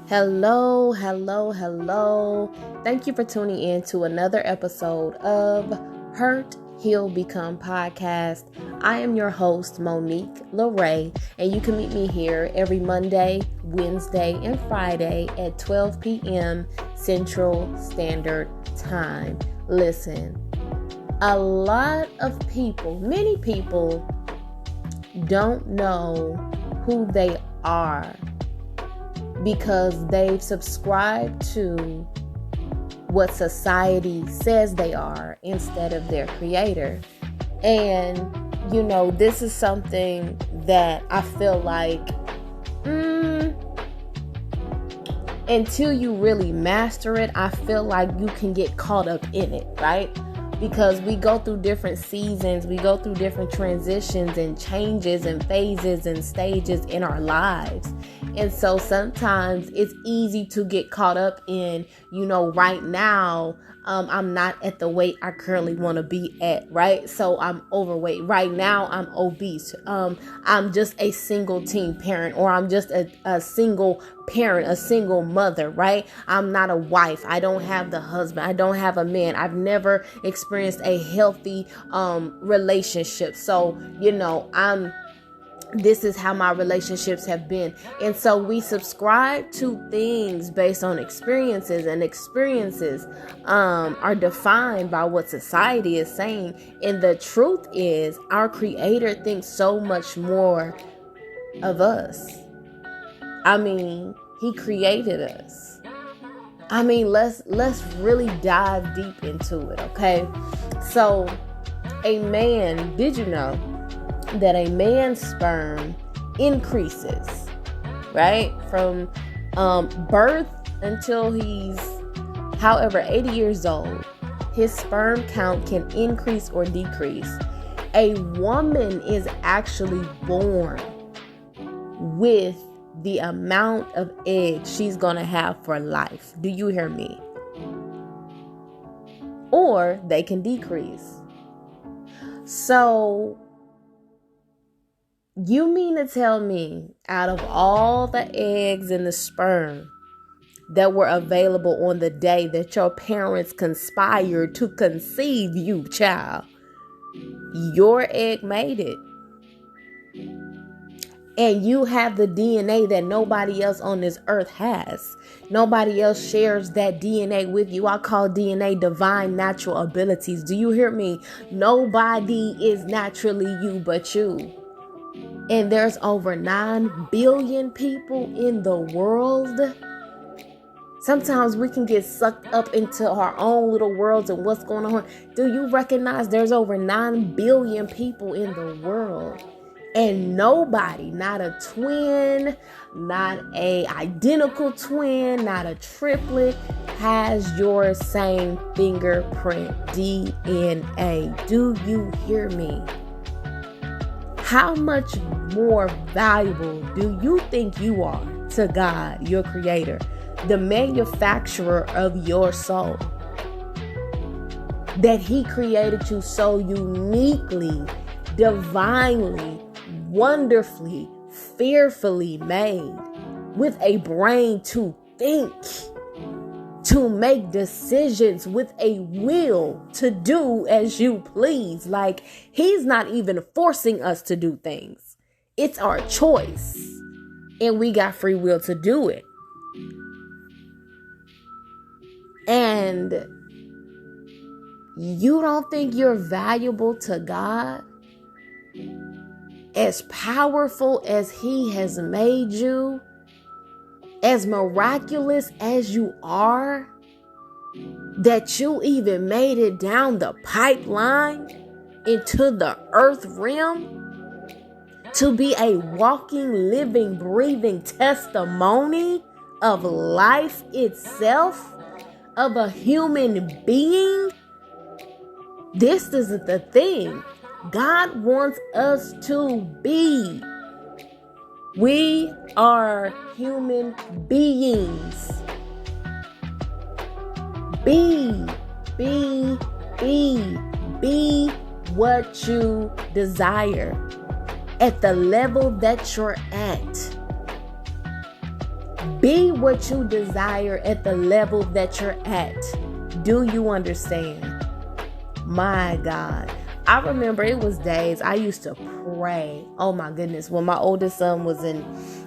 Hello, hello, hello. Thank you for tuning in to another episode of Hurt, Heal, Become podcast. I am your host, Monique Loraye, and you can meet me here every Monday, Wednesday, and Friday at 12 p.m. Central Standard Time. Listen, a lot of people, many people don't know who they are because they've subscribed to what society says they are instead of their creator. And, this is something that I feel like until you really master it, I feel like you can get caught up in it, right? Because we go through different seasons, we go through different transitions and changes and phases and stages in our lives. And so sometimes it's easy to get caught up in, right now, I'm not at the weight I currently want to be at, right? So I'm overweight. Right now, I'm obese. I'm just a single teen parent, or I'm just a single parent, a single mother, right? I'm not a wife. I don't have the husband. I don't have a man. I've never experienced a healthy relationship. So, this is how my relationships have been. And so we subscribe to things based on experiences, and experiences are defined by what society is saying. And the truth is, our creator thinks so much more of us. He created us. Let's really dive deep into it, okay? So, did you know that a man's sperm increases, right? From birth until he's, 80 years old, his sperm count can increase or decrease. A woman is actually born with the amount of eggs she's gonna have for life. Do you hear me? Or they can decrease. So, you mean to tell me, out of all the eggs and the sperm that were available on the day that your parents conspired to conceive you, child, your egg made it? And you have the DNA that nobody else on this earth has. Nobody else shares that DNA with you. I call DNA divine natural abilities. Do you hear me? Nobody is naturally you but you. And there's over 9 billion people in the world. Sometimes we can get sucked up into our own little worlds and what's going on. Do you recognize there's over 9 billion people in the world? And nobody, not a twin, not a identical twin, not a triplet, has your same fingerprint DNA. Do you hear me? How much more valuable do you think you are to God, your creator, the manufacturer of your soul? That he created you so uniquely, divinely, wonderfully, fearfully made, with a brain to think, to make decisions, with a will to do as you please. Like, he's not even forcing us to do things. It's our choice. And we got free will to do it. And you don't think you're valuable to God? As powerful as he has made you, as miraculous as you are, that you even made it down the pipeline into the earth realm to be a walking, living, breathing testimony of life itself, of a human being. This isn't the thing God wants us to be. We are human beings. Be what you desire at the level that you're at. Be what you desire at the level that you're at. Do you understand? My God. I remember it was days I used to pray. Oh my goodness. When my oldest son was in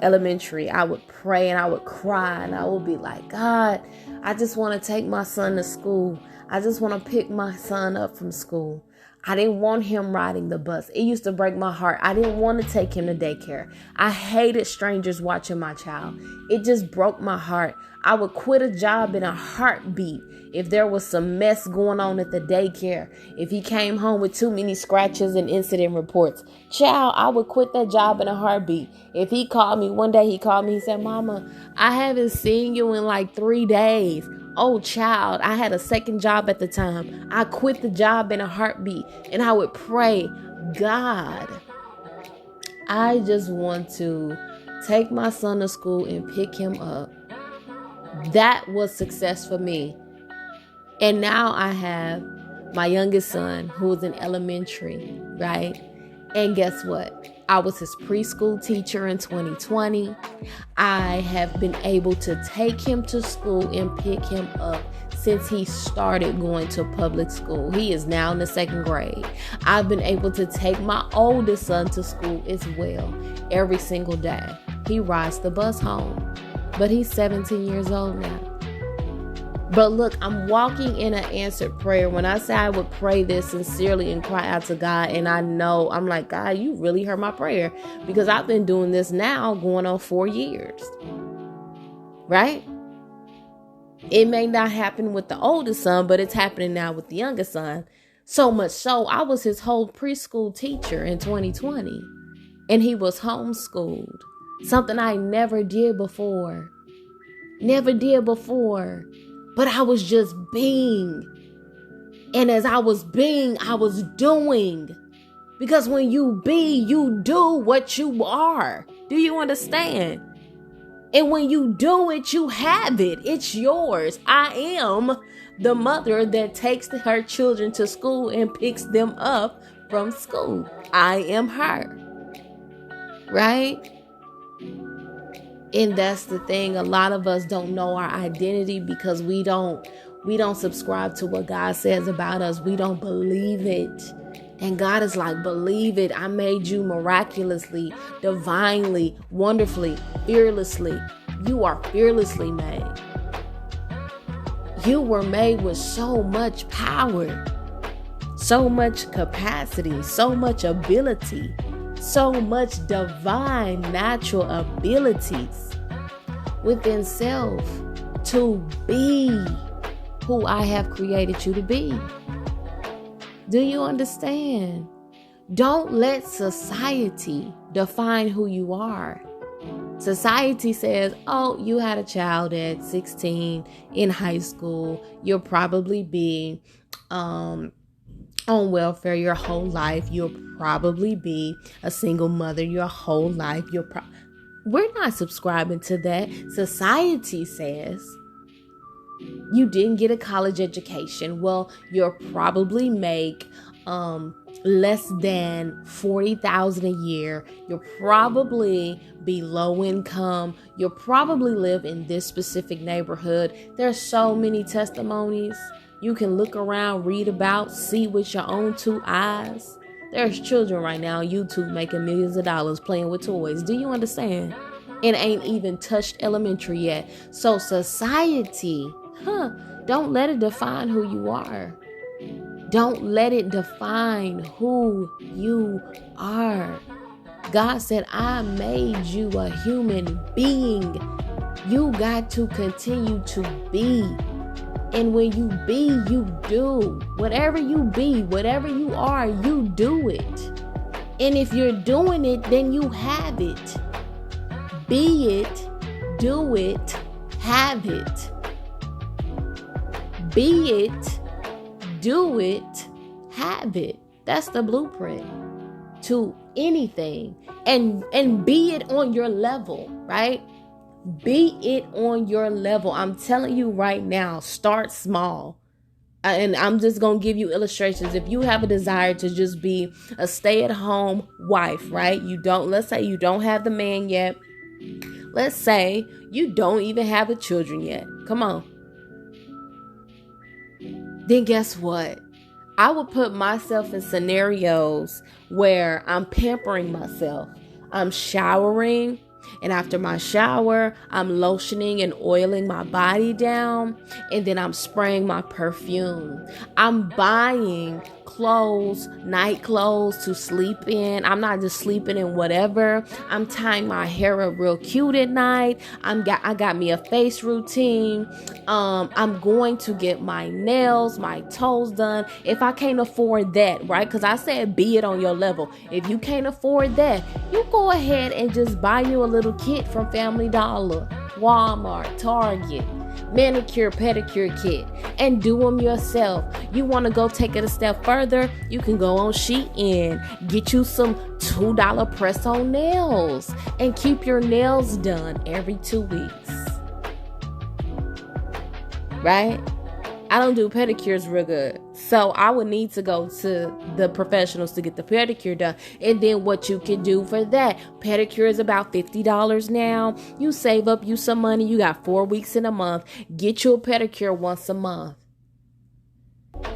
elementary, I would pray and I would cry and I would be like, God, I just want to take my son to school. I just want to pick my son up from school. I didn't want him riding the bus. It used to break my heart. I didn't want to take him to daycare. I hated strangers watching my child. It just broke my heart. I would quit a job in a heartbeat if there was some mess going on at the daycare. If he came home with too many scratches and incident reports, child, I would quit that job in a heartbeat. If he called me, one day he called me, he said, Mama, I haven't seen you in like 3 days. Oh, child, I had a second job at the time. I quit the job in a heartbeat and I would pray, God, I just want to take my son to school and pick him up. That was success for me. And now I have my youngest son who is in elementary, right? And guess what? I was his preschool teacher in 2020. I have been able to take him to school and pick him up since he started going to public school. He is now in the 2nd grade. I've been able to take my oldest son to school as well every single day. He rides the bus home, but he's 17 years old now. But look, I'm walking in an answered prayer. When I say I would pray this sincerely and cry out to God, and I know, I'm like, God, you really heard my prayer, because I've been doing this now going on 4 years, right? It may not happen with the oldest son, but it's happening now with the youngest son. So much so, I was his whole preschool teacher in 2020, and he was homeschooled, something I never did before. But I was just being. And as I was being, I was doing. Because when you be, you do what you are. Do you understand? And when you do it, you have it. It's yours. I am the mother that takes her children to school and picks them up from school. I am her. Right? And that's the thing. A lot of us don't know our identity because we don't subscribe to what God says about us. We don't believe it. And God is like, believe it. I made you miraculously, divinely, wonderfully, fearlessly. You are fearlessly made. You were made with so much power, so much capacity, so much ability, so much divine natural abilities within self to be who I have created you to be. Do you understand? Don't let society define who you are. Society says, oh, you had a child at 16 in high school. You'll probably be on welfare your whole life. You'll probably be a single mother your whole life. We're not subscribing to that. Society says you didn't get a college education. Well, you'll probably make less than $40,000 a year. You'll probably be low income. You'll probably live in this specific neighborhood. There's so many testimonies you can look around, read about, see with your own 2 eyes. There's children right now on YouTube making millions of dollars playing with toys. Do you understand? It ain't even touched elementary yet. So society, don't let it define who you are. Don't let it define who you are. God said, I made you a human being. You got to continue to be. And when you be, you do. Whatever you be, whatever you are, you do it. And if you're doing it, then you have it. Be it, do it, have it. Be it, do it, have it. That's the blueprint to anything. And be it on your level, right? Be it on your level. I'm telling you right now, start small. And I'm just going to give you illustrations. If you have a desire to just be a stay-at-home wife, right? Let's say you don't have the man yet, Let's say you don't even have the children yet. Come on. Then guess what? I would put myself in scenarios where I'm pampering myself. I'm showering, and after my shower, I'm lotioning and oiling my body down, and then I'm spraying my perfume. I'm buying clothes, night clothes to sleep in. I'm not just sleeping in whatever. I'm tying my hair up real cute at night. I got me a face routine. I'm going to get my nails, my toes done. If I can't afford that, right? Because I said be it on your level. If you can't afford that, you go ahead and just buy you a little kit from Family Dollar, Walmart, Target, manicure, pedicure kit, and do them yourself. You want to go take it a step further? You can go on Shein, get you some $2 press-on nails, and keep your nails done every 2 weeks. Right? I don't do pedicures real good. So I would need to go to the professionals to get the pedicure done. And then what you can do for that, pedicure is about $50 now. You save up you some money. You got 4 weeks in a month. Get you a pedicure once a month.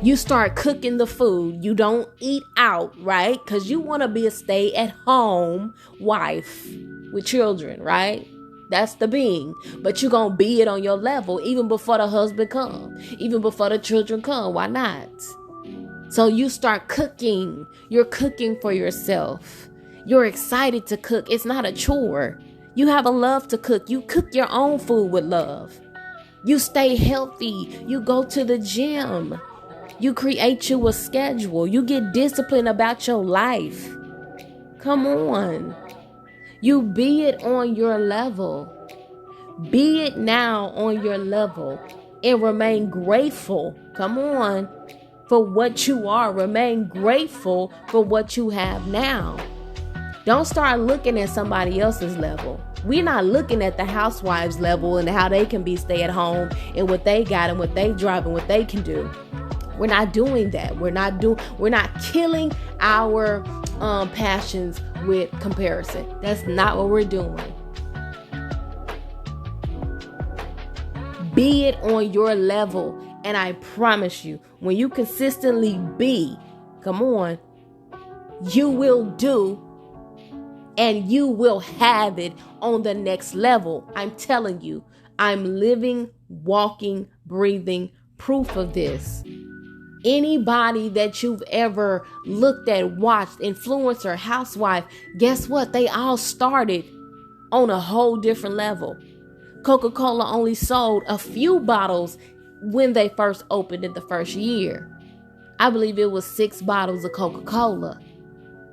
You start cooking the food. You don't eat out, right? Because you want to be a stay-at-home wife with children, right? That's the being. But you're going to be it on your level even before the husband come. Even before the children come. Why not? So you start cooking. You're cooking for yourself. You're excited to cook. It's not a chore. You have a love to cook. You cook your own food with love. You stay healthy. You go to the gym. You create you a schedule. You get disciplined about your life. Come on. You be it on your level. Be it now on your level and remain grateful. Come on. For what you are. Remain grateful for what you have now. Don't start looking at somebody else's level. We're not looking at the housewives level and how they can be stay at home and what they got and what they drive and what they can do. We're not doing that. We're not killing our passions with comparison. That's not what we're doing. Be it on your level. And I promise you, when you consistently be, come on, you will do and you will have it on the next level. I'm telling you, I'm living, walking, breathing proof of this. Anybody that you've ever looked at, watched, influencer, housewife, guess what? They all started on a whole different level. Coca-Cola only sold a few bottles when they first opened in the first year. I believe it was 6 bottles of Coca-Cola.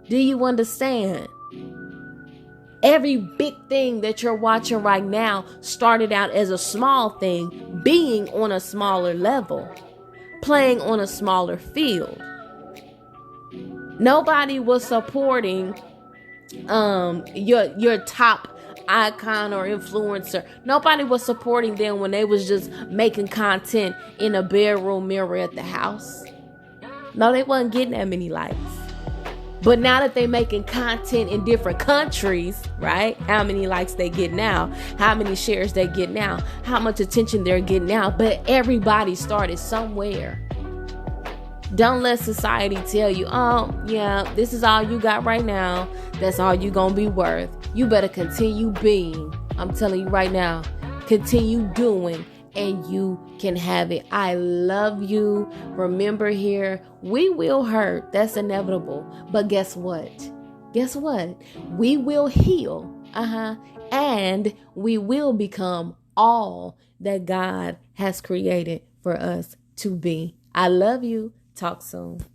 Do you understand? Every big thing that you're watching right now started out as a small thing, being on a smaller level. Playing on a smaller field. Nobody was supporting your top icon or influencer. Nobody was supporting them when they was just making content in a bedroom mirror at the house. No, they wasn't getting that many likes. But now that they making content in different countries, right? How many likes they get now? How many shares they get now? How much attention they're getting now? But everybody started somewhere. Don't let society tell you, oh, yeah, this is all you got right now. That's all you gonna be worth. You better continue being. I'm telling you right now, continue doing. And you can have it. I love you. Remember here, we will hurt. That's inevitable. But guess what? Guess what? We will heal. And we will become all that God has created for us to be. I love you. Talk soon.